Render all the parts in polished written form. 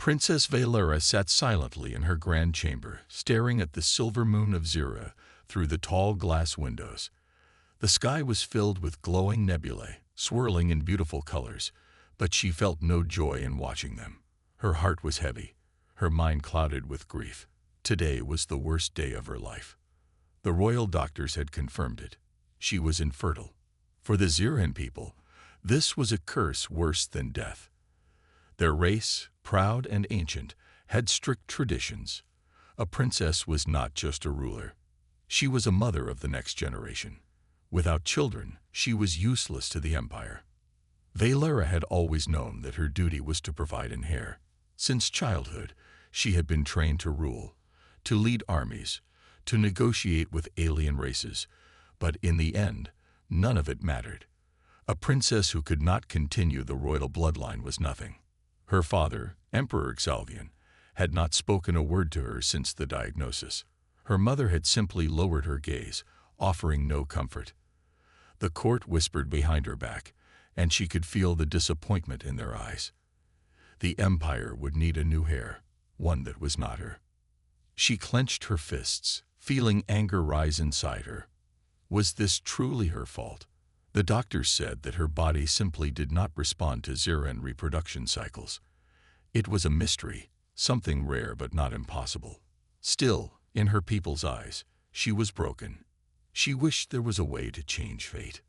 Princess Valera sat silently in her grand chamber, staring at the silver moon of Zira through the tall glass windows. The sky was filled with glowing nebulae, swirling in beautiful colors, but she felt no joy in watching them. Her heart was heavy, her mind clouded with grief. Today was the worst day of her life. The royal doctors had confirmed it. She was infertile. For the Ziran people, this was a curse worse than death. Their race, proud and ancient, had strict traditions. A princess was not just a ruler. She was a mother of the next generation. Without children, she was useless to the empire. Valera had always known that her duty was to provide an heir. Since childhood, she had been trained to rule, to lead armies, to negotiate with alien races. But in the end, none of it mattered. A princess who could not continue the royal bloodline was nothing. Her father, Emperor Xalvian, had not spoken a word to her since the diagnosis. Her mother had simply lowered her gaze, offering no comfort. The court whispered behind her back, and she could feel the disappointment in their eyes. The empire would need a new heir, one that was not her. She clenched her fists, feeling anger rise inside her. Was this truly her fault? The doctors said that her body simply did not respond to Ziran reproduction cycles. It was a mystery, something rare but not impossible. Still, in her people's eyes, she was broken. She wished there was a way to change fate.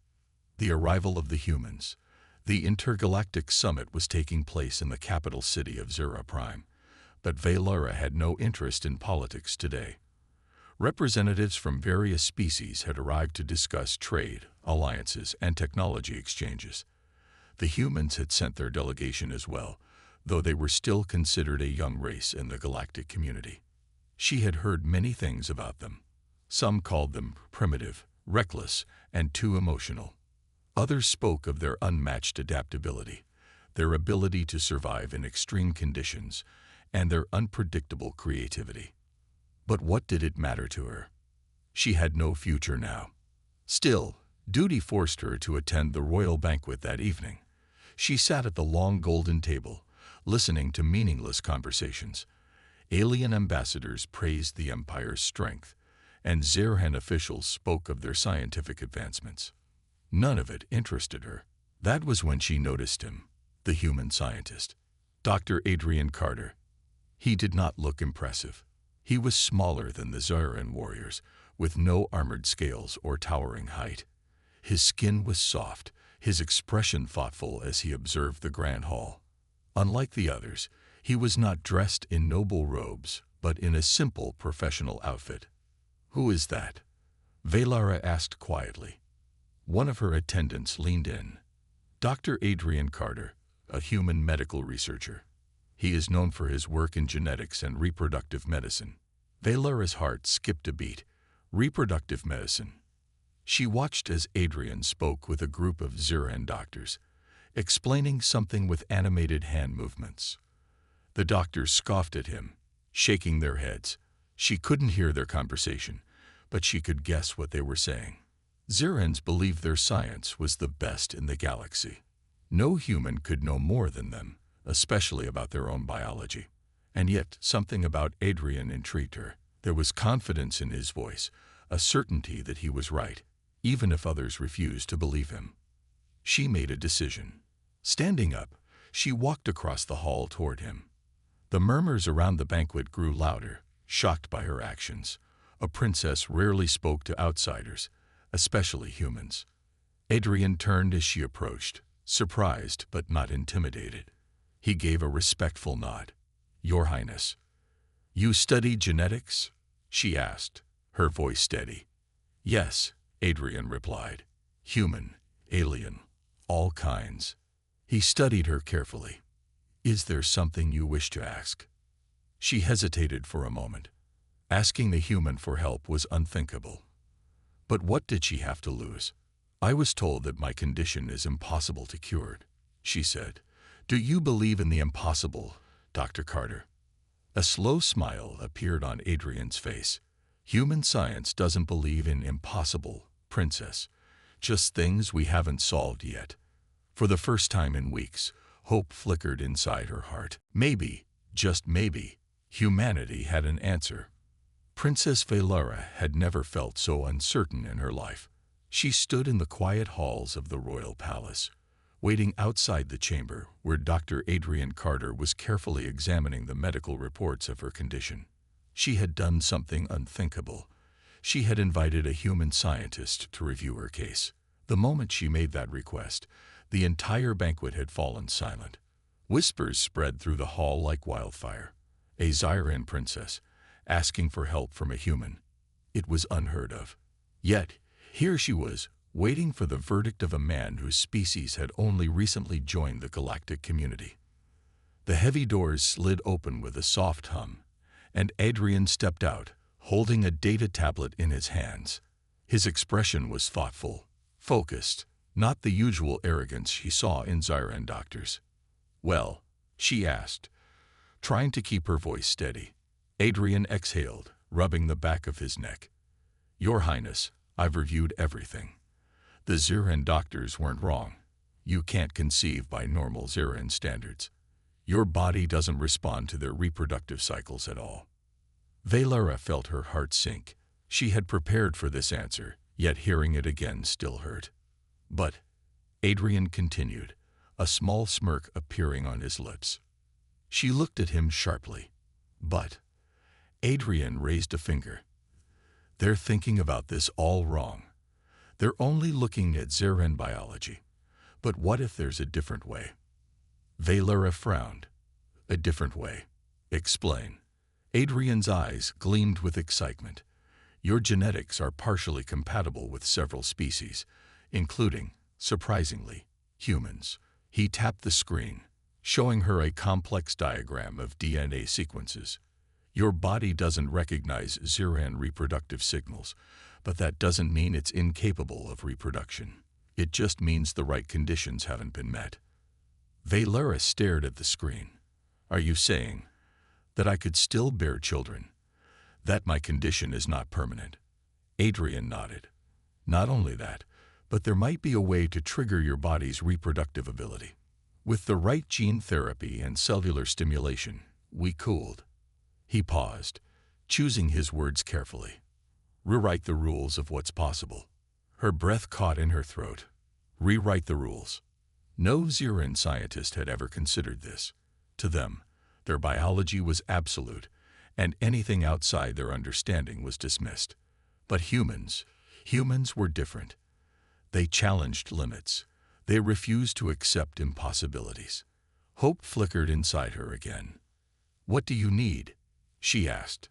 The arrival of the humans. The intergalactic summit was taking place in the capital city of Zira Prime, but Valera had no interest in politics today. Representatives from various species had arrived to discuss trade, alliances, and technology exchanges. The humans had sent their delegation as well, though they were still considered a young race in the galactic community. She had heard many things about them. Some called them primitive, reckless, and too emotional. Others spoke of their unmatched adaptability, their ability to survive in extreme conditions, and their unpredictable creativity. But what did it matter to her? She had no future now. Still, duty forced her to attend the royal banquet that evening. She sat at the long golden table, listening to meaningless conversations. Alien ambassadors praised the empire's strength, and Zirhan officials spoke of their scientific advancements. None of it interested her. That was when she noticed him, the human scientist, Dr. Adrian Carter. He did not look impressive. He was smaller than the Ziran warriors, with no armored scales or towering height. His skin was soft, his expression thoughtful as he observed the grand hall. Unlike the others, he was not dressed in noble robes, but in a simple professional outfit. "Who is that?" Valera asked quietly. One of her attendants leaned in. "Dr. Adrian Carter, a human medical researcher. He is known for his work in genetics and reproductive medicine." Valera's heart skipped a beat. Reproductive medicine. She watched as Adrian spoke with a group of Ziran doctors, explaining something with animated hand movements. The doctors scoffed at him, shaking their heads. She couldn't hear their conversation, but she could guess what they were saying. Zirans believed their science was the best in the galaxy. No human could know more than them, especially about their own biology. And yet, something about Adrian intrigued her. There was confidence in his voice, a certainty that he was right, even if others refused to believe him. She made a decision. Standing up, she walked across the hall toward him. The murmurs around the banquet grew louder, shocked by her actions. A princess rarely spoke to outsiders, especially humans. Adrian turned as she approached, surprised but not intimidated. He gave a respectful nod. "Your Highness." "You study genetics?" she asked, her voice steady. "Yes," Adrian replied. "Human, alien, all kinds." He studied her carefully. "Is there something you wish to ask?" She hesitated for a moment. Asking the human for help was unthinkable. But what did she have to lose? "I was told that my condition is impossible to cure," she said. "Do you believe in the impossible, Dr. Carter?" A slow smile appeared on Adrian's face. "Human science doesn't believe in impossible, Princess. Just things we haven't solved yet." For the first time in weeks, hope flickered inside her heart. Maybe, Just maybe, humanity had an answer. Princess Valera had never felt so uncertain in her life. She stood in the quiet halls of the royal palace, waiting outside the chamber where Dr. Adrian Carter was carefully examining the medical reports of her condition. She had done something unthinkable. She had invited a human scientist to review her case. The moment she made that request, the entire banquet had fallen silent. Whispers spread through the hall like wildfire. A Zyran princess, asking for help from a human. It was unheard of. Yet, here she was, waiting for the verdict of a man whose species had only recently joined the galactic community. The heavy doors slid open with a soft hum, and Adrian stepped out, holding a data tablet in his hands. His expression was thoughtful, focused, not the usual arrogance she saw in Zyran doctors. "Well?" she asked, trying to keep her voice steady. Adrian exhaled, rubbing the back of his neck. "Your Highness, I've reviewed everything. The Zyran doctors weren't wrong. You can't conceive by normal Zyran standards. Your body doesn't respond to their reproductive cycles at all." Valera felt her heart sink. She had prepared for this answer, yet hearing it again still hurt. "But," Adrian continued, a small smirk appearing on his lips. She looked at him sharply. "But," Adrian raised a finger. "They're thinking about this all wrong. They're only looking at Zyran biology. But what if there's a different way?" Valera frowned. "A different way? Explain." Adrian's eyes gleamed with excitement. "Your genetics are partially compatible with several species, including, surprisingly, humans." He tapped the screen, showing her a complex diagram of DNA sequences. "Your body doesn't recognize Zyran reproductive signals, but that doesn't mean it's incapable of reproduction. It just means the right conditions haven't been met." Valera stared at the screen. "Are you saying that I could still bear children? That my condition is not permanent?" Adrian nodded. "Not only that, but there might be a way to trigger your body's reproductive ability. With the right gene therapy and cellular stimulation, we could." He paused, choosing his words carefully. "Rewrite the rules of what's possible." Her breath caught in her throat. Rewrite the rules. No Zyran scientist had ever considered this. To them, their biology was absolute, and anything outside their understanding was dismissed. But humans were different. They challenged limits. They refused to accept impossibilities. Hope flickered inside her again. "What do you need?" she asked.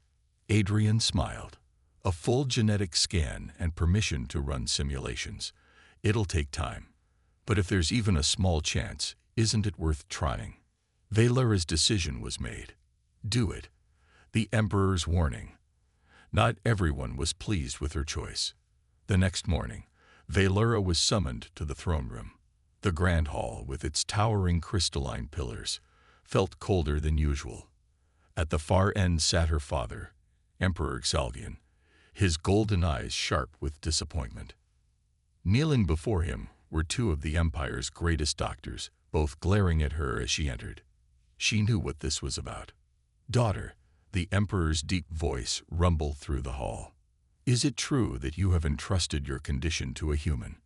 Adrian smiled. "A full genetic scan and permission to run simulations. It'll take time. But if there's even a small chance, isn't it worth trying?" Valera's decision was made. Do it. The Emperor's warning. Not everyone was pleased with her choice. The next morning, Valera was summoned to the throne room. The grand hall, with its towering crystalline pillars, felt colder than usual. At the far end sat her father, Emperor Xalgian, his golden eyes sharp with disappointment. Kneeling before him were two of the Empire's greatest doctors, both glaring at her as she entered. She knew what this was about. "Daughter," the Emperor's deep voice rumbled through the hall. "Is it true that you have entrusted your condition to a human?"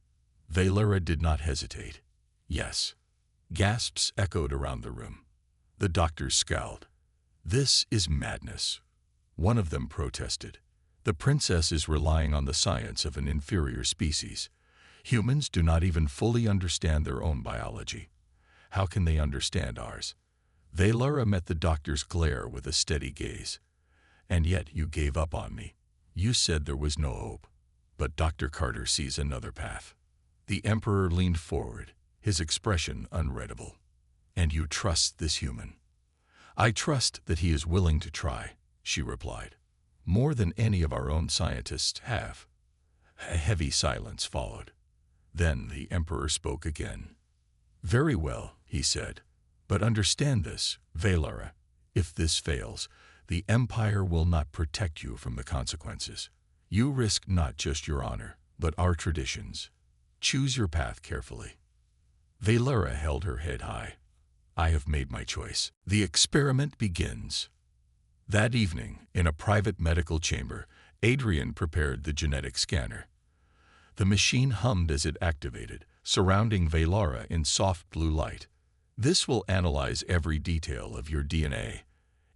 Valera did not hesitate. "Yes." Gasps echoed around the room. The doctors scowled. "This is madness." One of them protested. "The princess is relying on the science of an inferior species. Humans do not even fully understand their own biology. How can they understand ours?" Valera met the doctor's glare with a steady gaze. "And yet you gave up on me. You said there was no hope. But Dr. Carter sees another path." The Emperor leaned forward, his expression unreadable. "And you trust this human?" "I trust that he is willing to try," she replied. "More than any of our own scientists have." A heavy silence followed. Then the Emperor spoke again. "Very well," he said. "But understand this, Valera. If this fails, the Empire will not protect you from the consequences. You risk not just your honor, but our traditions. Choose your path carefully." Valera held her head high. I have made my choice. The experiment begins. That evening, in a private medical chamber, Adrian prepared the genetic scanner. The machine hummed as it activated, surrounding Velara in soft blue light. This will analyze every detail of your DNA,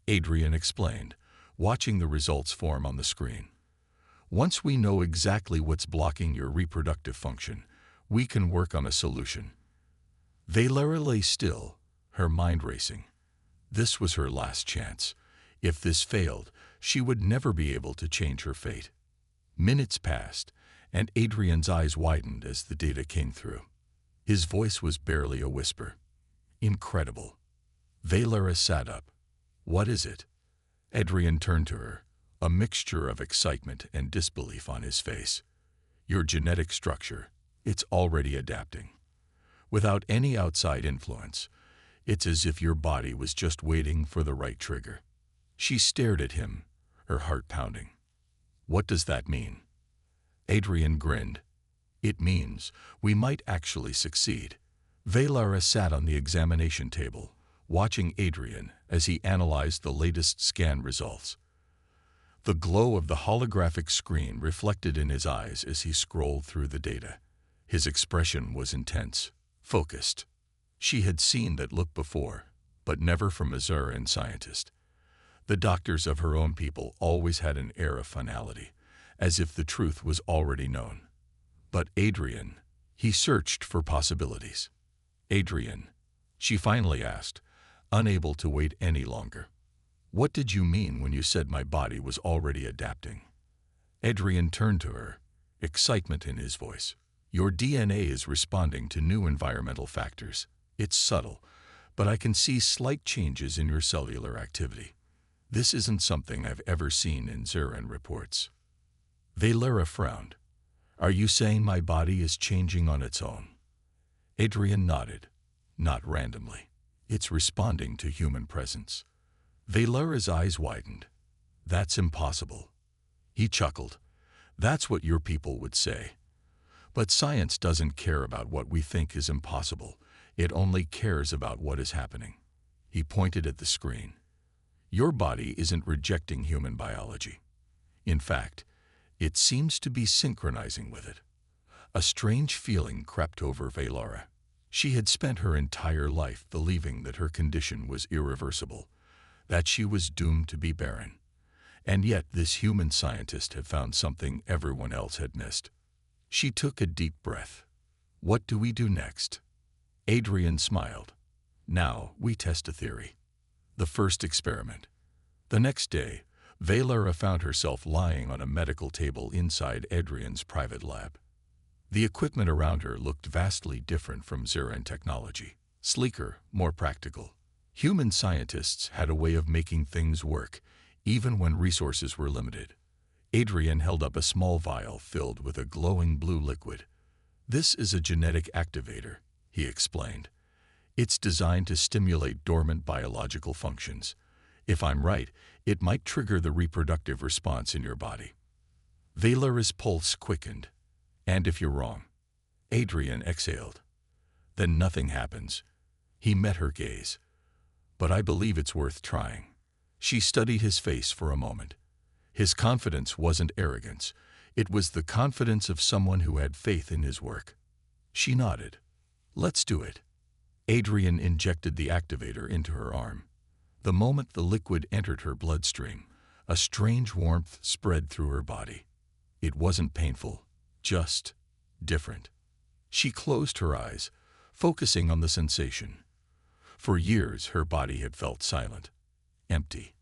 Adrian explained, watching the results form on the screen. Once we know exactly what's blocking your reproductive function, we can work on a solution. Velara lay still, her mind racing. This was her last chance. If this failed, she would never be able to change her fate. Minutes passed, and Adrian's eyes widened as the data came through. His voice was barely a whisper. Incredible. Velara sat up. What is it? Adrian turned to her, a mixture of excitement and disbelief on his face. Your genetic structure, it's already adapting. Without any outside influence, it's as if your body was just waiting for the right trigger. She stared at him, her heart pounding. What does that mean? Adrian grinned. It means we might actually succeed. Velara sat on the examination table, watching Adrian as he analyzed the latest scan results. The glow of the holographic screen reflected in his eyes as he scrolled through the data. His expression was intense, focused. She had seen that look before, but never from a Zuran scientist. The doctors of her own people always had an air of finality, as if the truth was already known. But Adrian, he searched for possibilities. Adrian, she finally asked, unable to wait any longer. What did you mean when you said my body was already adapting? Adrian turned to her, excitement in his voice. Your DNA is responding to new environmental factors. It's subtle, but I can see slight changes in your cellular activity. This isn't something I've ever seen in Zuran reports. Velara frowned. Are you saying my body is changing on its own? Adrian nodded, not randomly. It's responding to human presence. Velara's eyes widened. That's impossible. He chuckled. That's what your people would say. But science doesn't care about what we think is impossible. It only cares about what is happening. He pointed at the screen. Your body isn't rejecting human biology. In fact, it seems to be synchronizing with it. A strange feeling crept over Velara. She had spent her entire life believing that her condition was irreversible, that she was doomed to be barren. And yet this human scientist had found something everyone else had missed. She took a deep breath. What do we do next? Adrian smiled. Now we test a theory. The first experiment. The next day, Velara found herself lying on a medical table inside Adrian's private lab. The equipment around her looked vastly different from Zuran technology. Sleeker, more practical. Human scientists had a way of making things work, even when resources were limited. Adrian held up a small vial filled with a glowing blue liquid. This is a genetic activator, he explained. It's designed to stimulate dormant biological functions. If I'm right, it might trigger the reproductive response in your body. Velara's pulse quickened. And if you're wrong? Adrian exhaled. Then nothing happens. He met her gaze. But I believe it's worth trying. She studied his face for a moment. His confidence wasn't arrogance. It was the confidence of someone who had faith in his work. She nodded. Let's do it. Adrian injected the activator into her arm. The moment the liquid entered her bloodstream, a strange warmth spread through her body. It wasn't painful, just different. She closed her eyes, focusing on the sensation. For years, her body had felt silent, empty.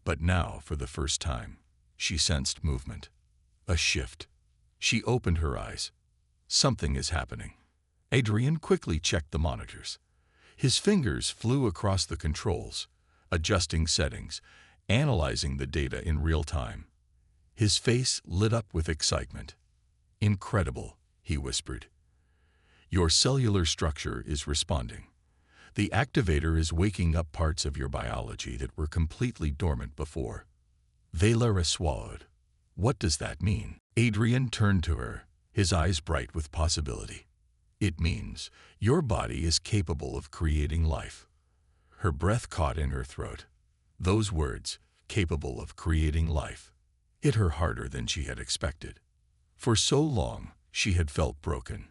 But now, for the first time, she sensed movement. A shift. She opened her eyes. Something is happening. Adrian quickly checked the monitors. His fingers flew across the controls, adjusting settings, analyzing the data in real time. His face lit up with excitement. Incredible, he whispered. Your cellular structure is responding. The activator is waking up parts of your biology that were completely dormant before. Velara swallowed. What does that mean? Adrian turned to her, his eyes bright with possibility. It means your body is capable of creating life. Her breath caught in her throat. Those words, capable of creating life, hit her harder than she had expected. For so long, she had felt broken.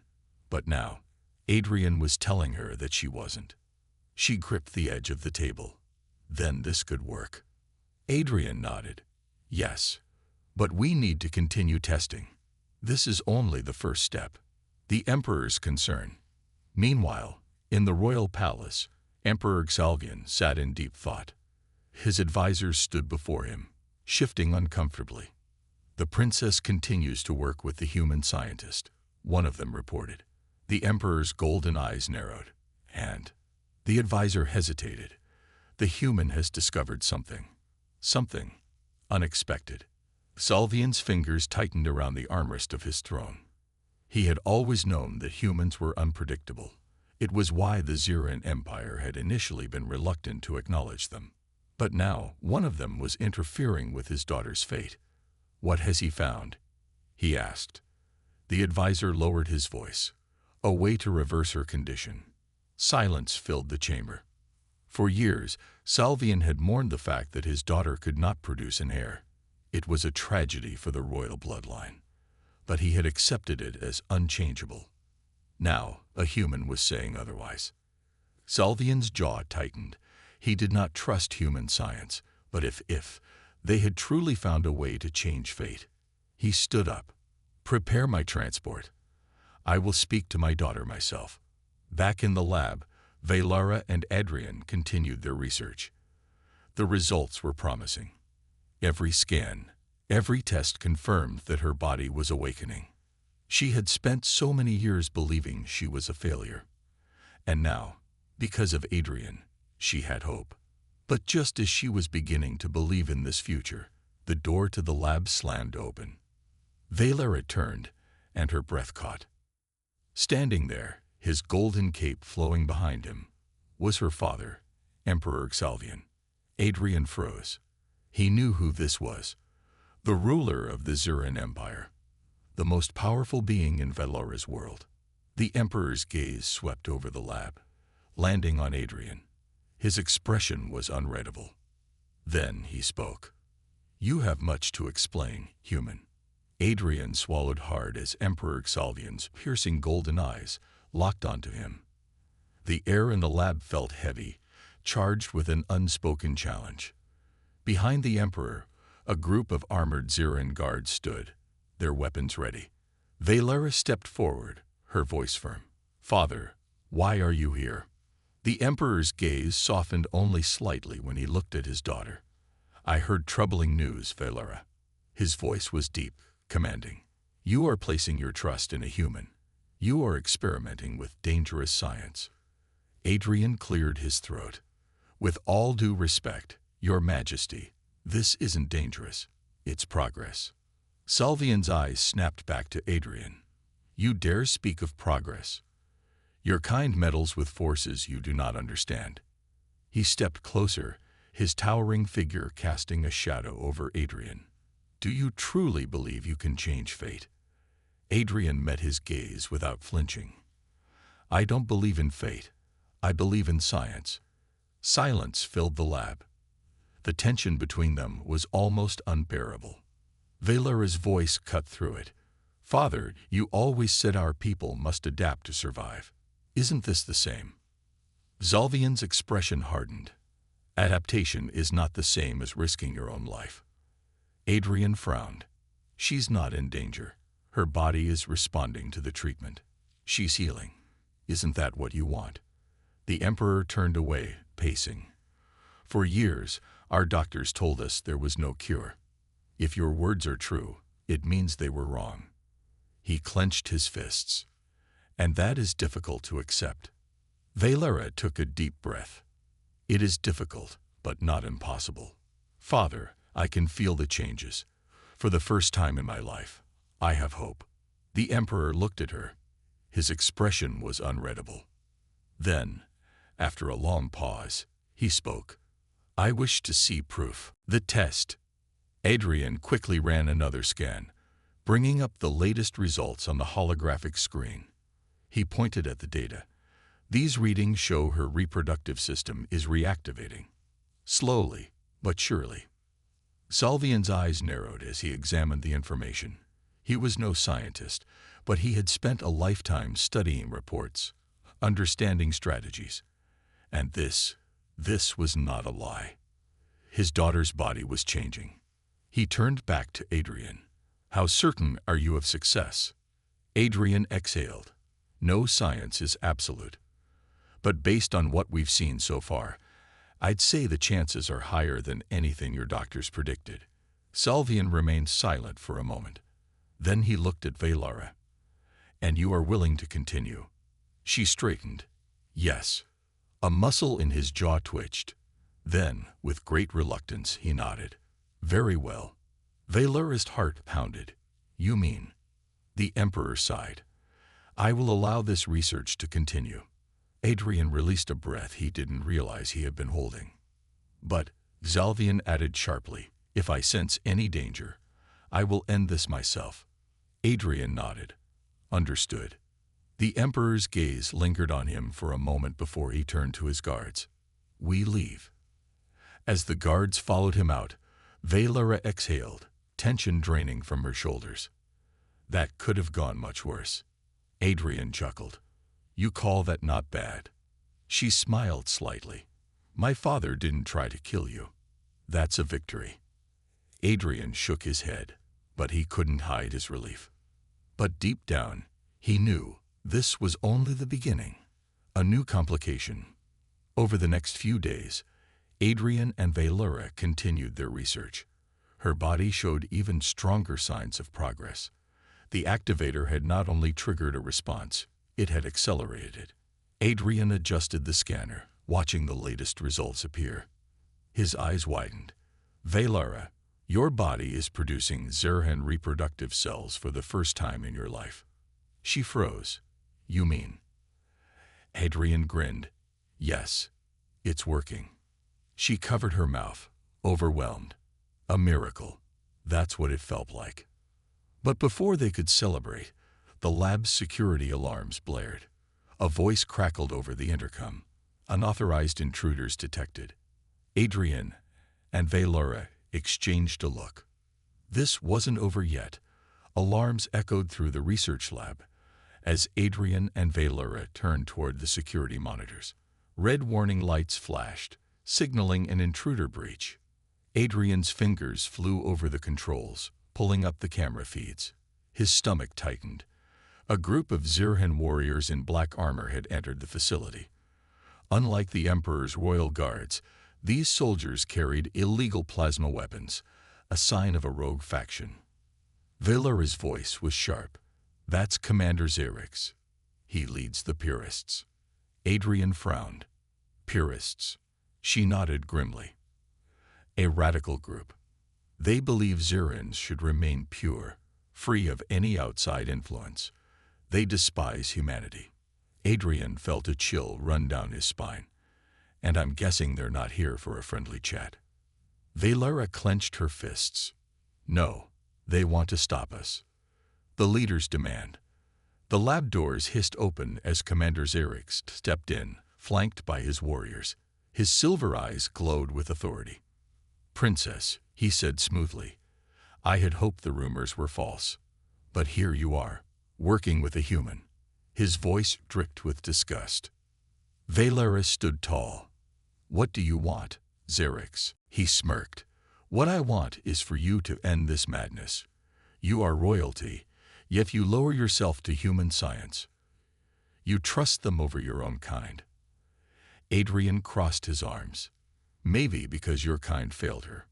But now, Adrian was telling her that she wasn't. She gripped the edge of the table. Then this could work. Adrian nodded. Yes, but we need to continue testing. This is only the first step. The Emperor's concern. Meanwhile, in the royal palace, Emperor Xalvian sat in deep thought. His advisors stood before him, shifting uncomfortably. The princess continues to work with the human scientist, one of them reported. The Emperor's golden eyes narrowed, and the advisor hesitated. The human has discovered something unexpected. Xalvian's fingers tightened around the armrest of his throne. He had always known that humans were unpredictable. It was why the Xeran Empire had initially been reluctant to acknowledge them. But now, one of them was interfering with his daughter's fate. What has he found? He asked. The advisor lowered his voice. A way to reverse her condition. Silence filled the chamber. For years, Xalvian had mourned the fact that his daughter could not produce an heir. It was a tragedy for the royal bloodline. But he had accepted it as unchangeable. Now, a human was saying otherwise. Xalvian's jaw tightened. He did not trust human science, but if they had truly found a way to change fate. He stood up. Prepare my transport. I will speak to my daughter myself. Back in the lab, Valara and Adrian continued their research. The results were promising. Every scan, every test confirmed that her body was awakening. She had spent so many years believing she was a failure. And now, because of Adrian, she had hope. But just as she was beginning to believe in this future, the door to the lab slammed open. Valara turned, and her breath caught. Standing there, his golden cape flowing behind him, was her father, Emperor Xalvian. Adrian froze. He knew who this was. The ruler of the Xeran Empire. The most powerful being in Valara's world. The Emperor's gaze swept over the lab, landing on Adrian. His expression was unreadable. Then he spoke. You have much to explain, human. Adrian swallowed hard as Emperor Xalvian's piercing golden eyes locked onto him. The air in the lab felt heavy, charged with an unspoken challenge. Behind the Emperor, a group of armored Xeran guards stood, their weapons ready. Valara stepped forward, her voice firm. Father, why are you here? The Emperor's gaze softened only slightly when he looked at his daughter. I heard troubling news, Valara. His voice was deep, commanding. You are placing your trust in a human. You are experimenting with dangerous science. Adrian cleared his throat. With all due respect, Your Majesty, this isn't dangerous. It's progress. Xalvian's eyes snapped back to Adrian. You dare speak of progress? Your kind meddles with forces you do not understand. He stepped closer, his towering figure casting a shadow over Adrian. Do you truly believe you can change fate? Adrian met his gaze without flinching. I don't believe in fate. I believe in science. Silence filled the lab. The tension between them was almost unbearable. Valara's voice cut through it. Father, you always said our people must adapt to survive. Isn't this the same? Xalvian's expression hardened. Adaptation is not the same as risking your own life. Adrian frowned. She's not in danger. Her body is responding to the treatment. She's healing. Isn't that what you want? The Emperor turned away, pacing. For years, our doctors told us there was no cure. If your words are true, it means they were wrong. He clenched his fists. And that is difficult to accept. Valara took a deep breath. It is difficult, but not impossible. Father, I can feel the changes. For the first time in my life, I have hope. The Emperor looked at her. His expression was unreadable. Then, after a long pause, he spoke. I wish to see proof. The test. Adrian quickly ran another scan, bringing up the latest results on the holographic screen. He pointed at the data. These readings show her reproductive system is reactivating. Slowly, but surely. Salvian's eyes narrowed as he examined the information. He was no scientist, but he had spent a lifetime studying reports, understanding strategies. And this was not a lie. His daughter's body was changing. He turned back to Adrian. "How certain are you of success?" Adrian exhaled. "No science is absolute. But based on what we've seen so far, I'd say the chances are higher than anything your doctors predicted." Salvian remained silent for a moment. Then he looked at Valara. "And you are willing to continue?" She straightened. "Yes." A muscle in his jaw twitched. Then, with great reluctance, he nodded. "Very well." Valara's heart pounded. "You mean?" The Emperor sighed. "I will allow this research to continue." Adrian released a breath he didn't realize he had been holding. "But," Salvian added sharply, "if I sense any danger, I will end this myself." Adrian nodded. "Understood." The Emperor's gaze lingered on him for a moment before he turned to his guards. "We leave." As the guards followed him out, Valara exhaled, tension draining from her shoulders. "That could have gone much worse." Adrian chuckled. "You call that not bad?" She smiled slightly. "My father didn't try to kill you. That's a victory." Adrian shook his head, but he couldn't hide his relief. But deep down, he knew this was only the beginning. A new complication. Over the next few days, Adrian and Valara continued their research. Her body showed even stronger signs of progress. The activator had not only triggered a response, it had accelerated it. Adrian adjusted the scanner, watching the latest results appear. His eyes widened. "Valara, your body is producing Zerhan reproductive cells for the first time in your life." She froze. "You mean?" Adrian grinned. "Yes, it's working." She covered her mouth, overwhelmed. A miracle. That's what it felt like. But before they could celebrate, the lab's security alarms blared. A voice crackled over the intercom. Unauthorized intruders detected. Adrian and Valara exchanged a look. This wasn't over yet. Alarms echoed through the research lab as Adrian and Valara turned toward the security monitors. Red warning lights flashed, signaling an intruder breach. Adrian's fingers flew over the controls, pulling up the camera feeds. His stomach tightened. A group of Zerhan warriors in black armor had entered the facility. Unlike the Emperor's royal guards, these soldiers carried illegal plasma weapons, a sign of a rogue faction. Valara's voice was sharp. "That's Commander Xerix. He leads the Purists." Adrian frowned. "Purists?" She nodded grimly. "A radical group. They believe Zerans should remain pure, free of any outside influence. They despise humanity." Adrian felt a chill run down his spine. "And I'm guessing they're not here for a friendly chat." Valara clenched her fists. "No, they want to stop us. The leaders demand." The lab doors hissed open as Commander Xerix stepped in, flanked by his warriors. His silver eyes glowed with authority. "Princess," he said smoothly, "I had hoped the rumors were false. But here you are, working with a human." His voice dripped with disgust. Valara stood tall. "What do you want, Xerix?" He smirked. "What I want is for you to end this madness. You are royalty, yet you lower yourself to human science. You trust them over your own kind." Adrian crossed his arms. "Maybe because your kind failed her."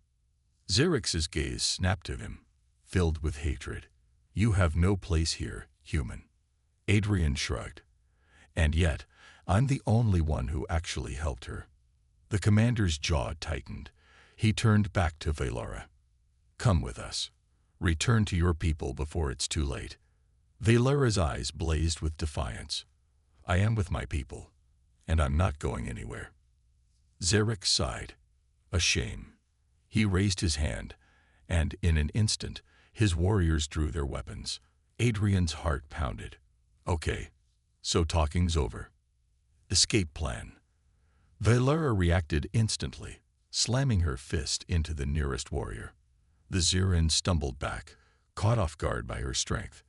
Xerix's gaze snapped at him, filled with hatred. "You have no place here, human." Adrian shrugged. "And yet, I'm the only one who actually helped her." The commander's jaw tightened. He turned back to Valara. "Come with us. Return to your people before it's too late." Valara's eyes blazed with defiance. "I am with my people, and I'm not going anywhere." Xerix sighed. "A shame." He raised his hand, and in an instant, his warriors drew their weapons. Adrian's heart pounded. "Okay, so talking's over." Escape plan. Valara reacted instantly, slamming her fist into the nearest warrior. The Zirin stumbled back, caught off guard by her strength.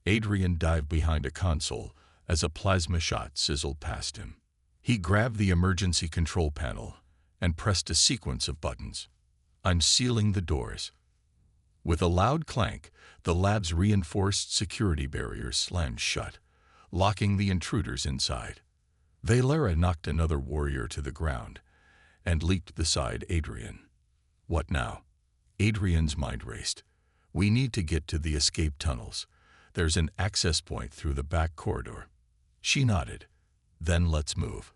Adrian dived behind a console as a plasma shot sizzled past him. He grabbed the emergency control panel and pressed a sequence of buttons. "I'm sealing the doors." With a loud clank, the lab's reinforced security barriers slammed shut, locking the intruders inside. Valara knocked another warrior to the ground and leaped beside Adrian. What now? Adrian's mind raced. "We need to get to the escape tunnels. There's an access point through the back corridor." She nodded. "Then let's move."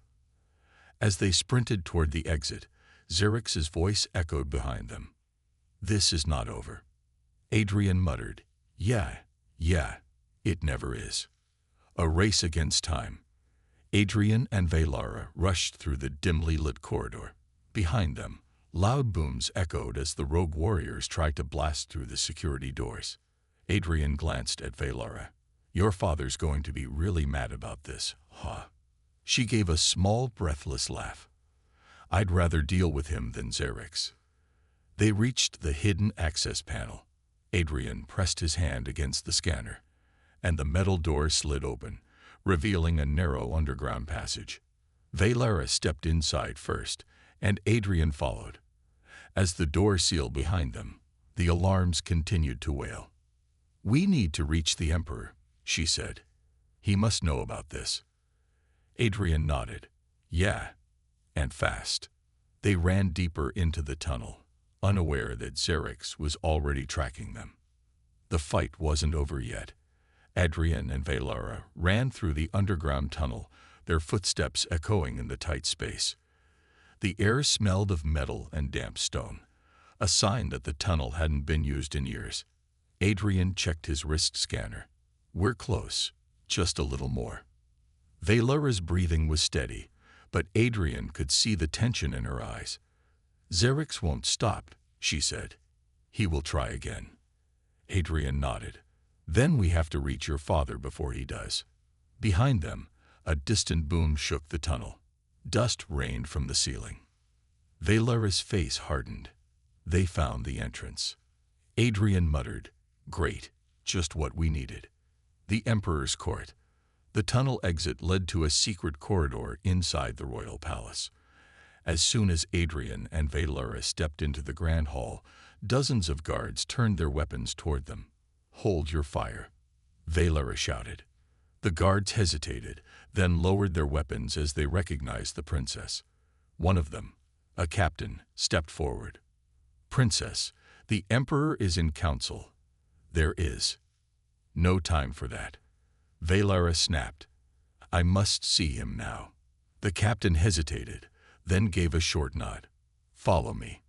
As they sprinted toward the exit, Xerx's voice echoed behind them. "This is not over." Adrian muttered, Yeah, it never is." A race against time. Adrian and Valara rushed through the dimly lit corridor. Behind them, loud booms echoed as the rogue warriors tried to blast through the security doors. Adrian glanced at Valara. "Your father's going to be really mad about this, huh?" She gave a small, breathless laugh. "I'd rather deal with him than Xerx." They reached the hidden access panel. Adrian pressed his hand against the scanner, and the metal door slid open, revealing a narrow underground passage. Valara stepped inside first, and Adrian followed. As the door sealed behind them, the alarms continued to wail. "We need to reach the Emperor," she said. "He must know about this." Adrian nodded. "Yeah, and fast." They ran deeper into the tunnel, unaware that Xerx was already tracking them. The fight wasn't over yet. Adrian and Valara ran through the underground tunnel, their footsteps echoing in the tight space. The air smelled of metal and damp stone, a sign that the tunnel hadn't been used in years. Adrian checked his wrist scanner. "We're close, just a little more." Valara's breathing was steady, but Adrian could see the tension in her eyes. "Xerx won't stop," she said. "He will try again." Adrian nodded. "Then we have to reach your father before he does." Behind them, a distant boom shook the tunnel. Dust rained from the ceiling. Valara's face hardened. They found the entrance. Adrian muttered, "Great, just what we needed." The Emperor's court. The tunnel exit led to a secret corridor inside the royal palace. As soon as Adrian and Valara stepped into the grand hall, dozens of guards turned their weapons toward them. "Hold your fire," Valara shouted. The guards hesitated, then lowered their weapons as they recognized the princess. One of them, a captain, stepped forward. "Princess, the Emperor is in council." "There is no time for that," Valara snapped. "I must see him now." The captain hesitated, then gave a short nod. "Follow me."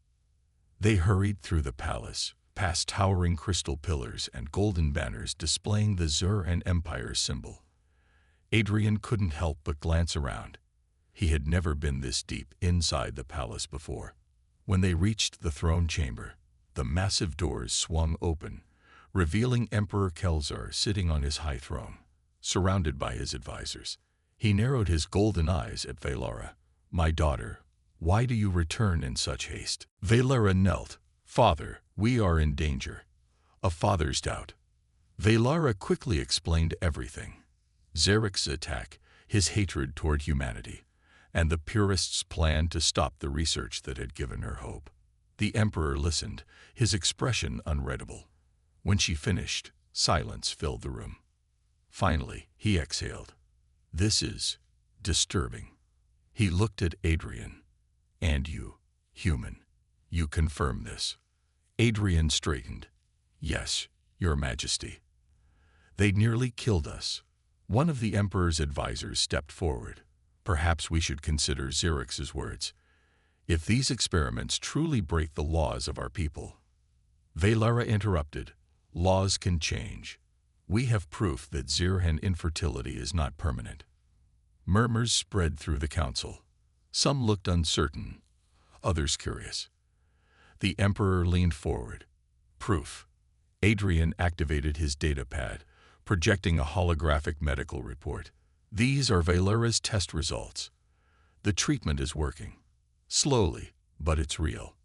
They hurried through the palace, past towering crystal pillars and golden banners displaying the Zur and Empire's symbol. Adrian couldn't help but glance around. He had never been this deep inside the palace before. When they reached the throne chamber, the massive doors swung open, revealing Emperor Kelzar sitting on his high throne, surrounded by his advisors. He narrowed his golden eyes at Valara. "My daughter, why do you return in such haste?" Valara knelt. "Father, we are in danger." A father's doubt. Valara quickly explained everything. Xerx's attack, his hatred toward humanity, and the purists' plan to stop the research that had given her hope. The Emperor listened, his expression unreadable. When she finished, silence filled the room. Finally, he exhaled. "This is disturbing." He looked at Adrian. "And you, human, you confirm this?" Adrian straightened. "Yes, Your Majesty." "They nearly killed us." One of the Emperor's advisors stepped forward. "Perhaps we should consider Xerx's words. If these experiments truly break the laws of our people." Valara interrupted. "Laws can change. We have proof that Xirhan infertility is not permanent." Murmurs spread through the council. Some looked uncertain, others curious. The Emperor leaned forward. "Proof." Adrian activated his data pad, projecting a holographic medical report. These are Valera's test results. The treatment is working. Slowly, but it's real.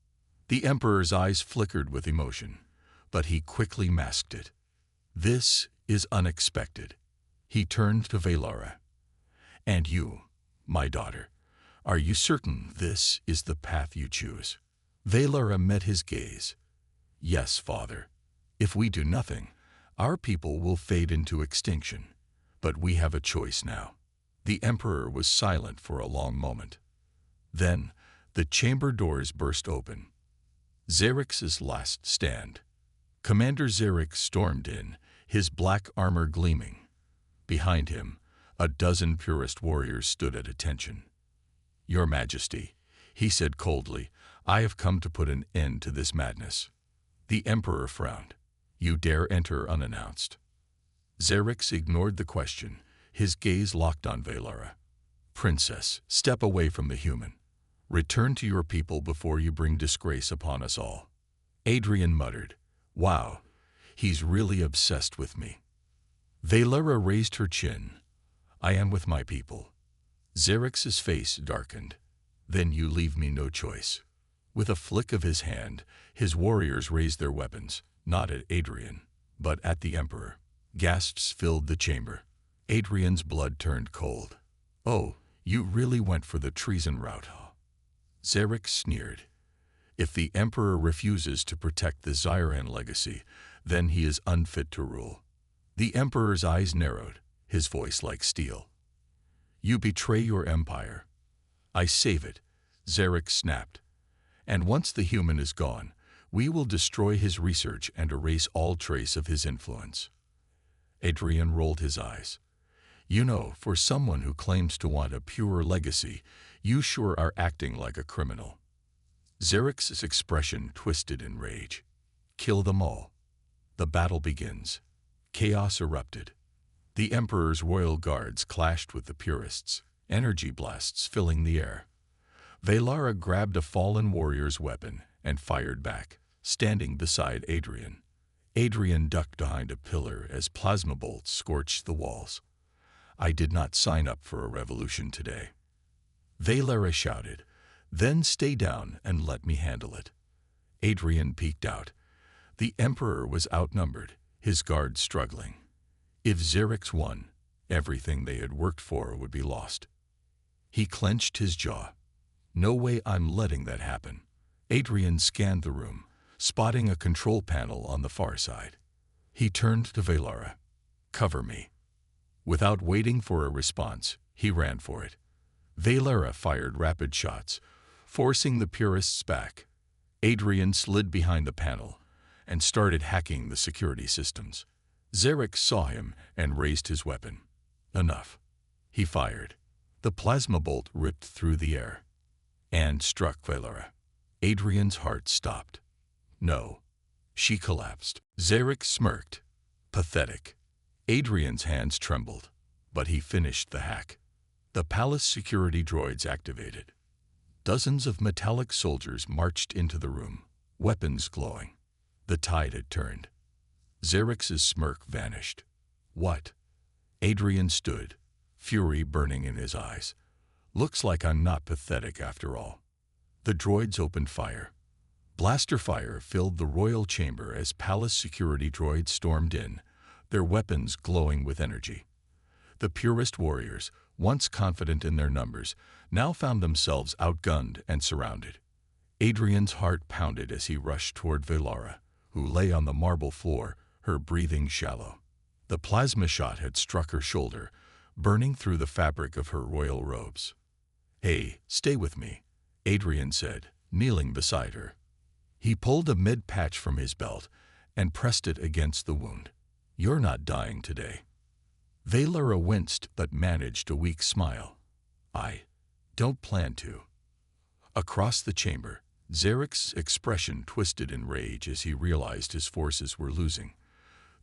The Emperor's eyes flickered with emotion, but he quickly masked it. This is unexpected. He turned to Valara. And you, my daughter, are you certain this is the path you choose? Valara met his gaze. Yes, father. If we do nothing, our people will fade into extinction. But we have a choice now. The Emperor was silent for a long moment. Then, the chamber doors burst open. Xerx's last stand. Commander Xerx stormed in, his black armor gleaming. Behind him, a dozen purist warriors stood at attention. Your Majesty, he said coldly, I have come to put an end to this madness. The Emperor frowned. You dare enter unannounced. Xerx ignored the question, his gaze locked on Valara. Princess, step away from the human. Return to your people before you bring disgrace upon us all. Adrian muttered, Wow, he's really obsessed with me. Valara raised her chin. I am with my people. Xerx's face darkened. Then you leave me no choice. With a flick of his hand, his warriors raised their weapons, not at Adrian, but at the Emperor. Gasps filled the chamber. Adrian's blood turned cold. Oh, you really went for the treason route, huh? Xerx sneered. If the Emperor refuses to protect the Zyran legacy, then he is unfit to rule. The Emperor's eyes narrowed, his voice like steel. You betray your empire. I save it, Xerx snapped. And once the human is gone, we will destroy his research and erase all trace of his influence. Adrian rolled his eyes. You know, for someone who claims to want a pure legacy, you sure are acting like a criminal. Xerx's expression twisted in rage. Kill them all. The battle begins. Chaos erupted. The Emperor's royal guards clashed with the purists, energy blasts filling the air. Valara grabbed a fallen warrior's weapon and fired back, standing beside Adrian. Adrian ducked behind a pillar as plasma bolts scorched the walls. I did not sign up for a revolution today. Valara shouted, Then stay down and let me handle it. Adrian peeked out. The Emperor was outnumbered, his guards struggling. If Xerx won, everything they had worked for would be lost. He clenched his jaw. No way I'm letting that happen. Adrian scanned the room, spotting a control panel on the far side. He turned to Valara. Cover me. Without waiting for a response, he ran for it. Valara fired rapid shots, forcing the purists back. Adrian slid behind the panel and started hacking the security systems. Xerx saw him and raised his weapon. Enough. He fired. The plasma bolt ripped through the air and struck Valara. Adrian's heart stopped. No. She collapsed. Xerx smirked. Pathetic. Adrian's hands trembled, but he finished the hack. The palace security droids activated. Dozens of metallic soldiers marched into the room, weapons glowing. The tide had turned. Xerx's smirk vanished. What? Adrian stood, fury burning in his eyes. Looks like I'm not pathetic after all. The droids opened fire. Blaster fire filled the royal chamber as palace security droids stormed in, their weapons glowing with energy. The purist warriors, once confident in their numbers, now found themselves outgunned and surrounded. Adrian's heart pounded as he rushed toward Valara, who lay on the marble floor, her breathing shallow. The plasma shot had struck her shoulder, burning through the fabric of her royal robes. Hey, stay with me, Adrian said, kneeling beside her. He pulled a med patch from his belt and pressed it against the wound. You're not dying today. Valara winced but managed a weak smile. I don't plan to. Across the chamber, Xerx's expression twisted in rage as he realized his forces were losing.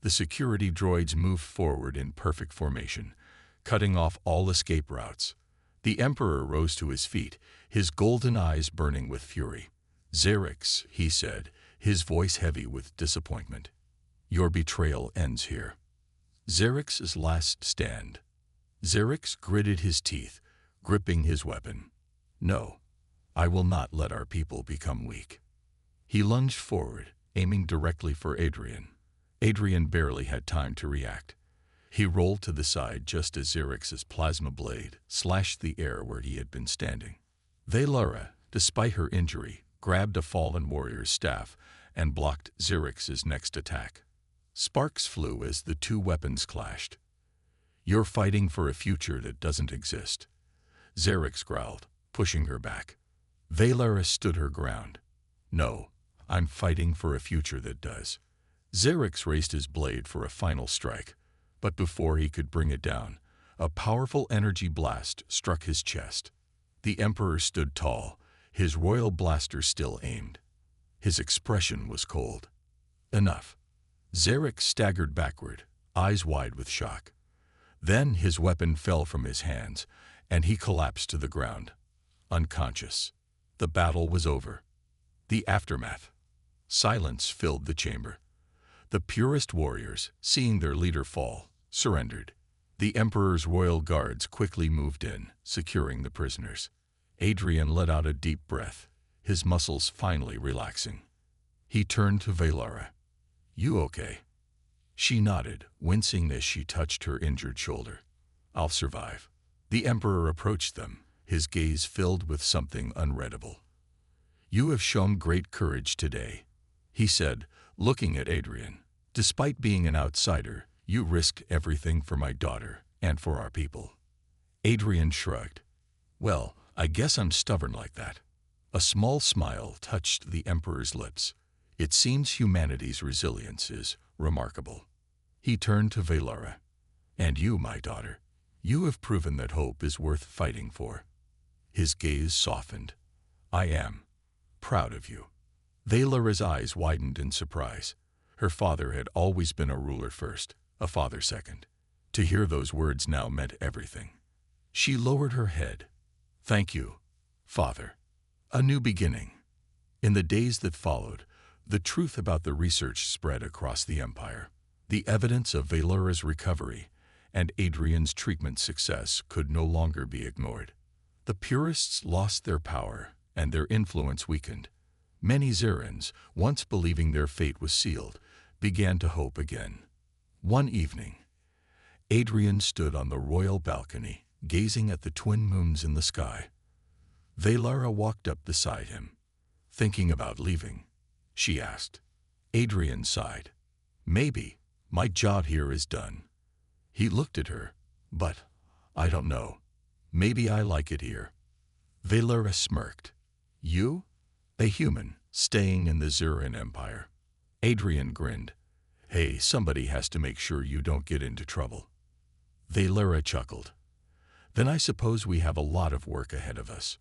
The security droids moved forward in perfect formation, cutting off all escape routes. The Emperor rose to his feet, his golden eyes burning with fury. Xerx, he said, his voice heavy with disappointment. Your betrayal ends here. Xerx's last stand. Xerix gritted his teeth, gripping his weapon. No, I will not let our people become weak. He lunged forward, aiming directly for Adrian. Adrian barely had time to react. He rolled to the side just as Xerix's plasma blade slashed the air where he had been standing. Valara, despite her injury, grabbed a fallen warrior's staff and blocked Xerix's next attack. Sparks flew as the two weapons clashed. You're fighting for a future that doesn't exist, Xerix growled, pushing her back. Valara stood her ground. No, I'm fighting for a future that does. Xerix raised his blade for a final strike, but before he could bring it down, a powerful energy blast struck his chest. The Emperor stood tall, his royal blaster still aimed. His expression was cold. Enough. Xerix staggered backward, eyes wide with shock. Then his weapon fell from his hands, and he collapsed to the ground, unconscious. The battle was over. The aftermath. Silence filled the chamber. The purest warriors, seeing their leader fall, surrendered. The Emperor's royal guards quickly moved in, securing the prisoners. Adrian let out a deep breath, his muscles finally relaxing. He turned to Valara. You okay? She nodded, wincing as she touched her injured shoulder. I'll survive. The Emperor approached them, his gaze filled with something unreadable. You have shown great courage today, he said, looking at Adrian. Despite being an outsider, you risked everything for my daughter and for our people. Adrian shrugged. Well, I guess I'm stubborn like that. A small smile touched the Emperor's lips. It seems humanity's resilience is remarkable. He turned to Valara. And you, my daughter, you have proven that hope is worth fighting for. His gaze softened. I am proud of you. Valara's eyes widened in surprise. Her father had always been a ruler first, a father second. To hear those words now meant everything. She lowered her head. Thank you, Father. A new beginning. In the days that followed, the truth about the research spread across the Empire. The evidence of Valara's recovery and Adrian's treatment success could no longer be ignored. The purists lost their power and their influence weakened. Many Xerans, once believing their fate was sealed, began to hope again. One evening, Adrian stood on the royal balcony, gazing at the twin moons in the sky. Valara walked up beside him. Thinking about leaving? She asked. Adrian sighed. Maybe. My job here is done. He looked at her. But, I don't know. Maybe I like it here. Valara smirked. You? A human, staying in the Xeran Empire. Adrian grinned. Hey, somebody has to make sure you don't get into trouble. Valara chuckled. Then I suppose we have a lot of work ahead of us.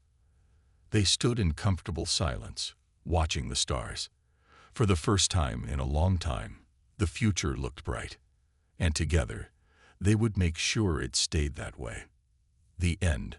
They stood in comfortable silence, watching the stars. For the first time in a long time, the future looked bright. And together, they would make sure it stayed that way. The end.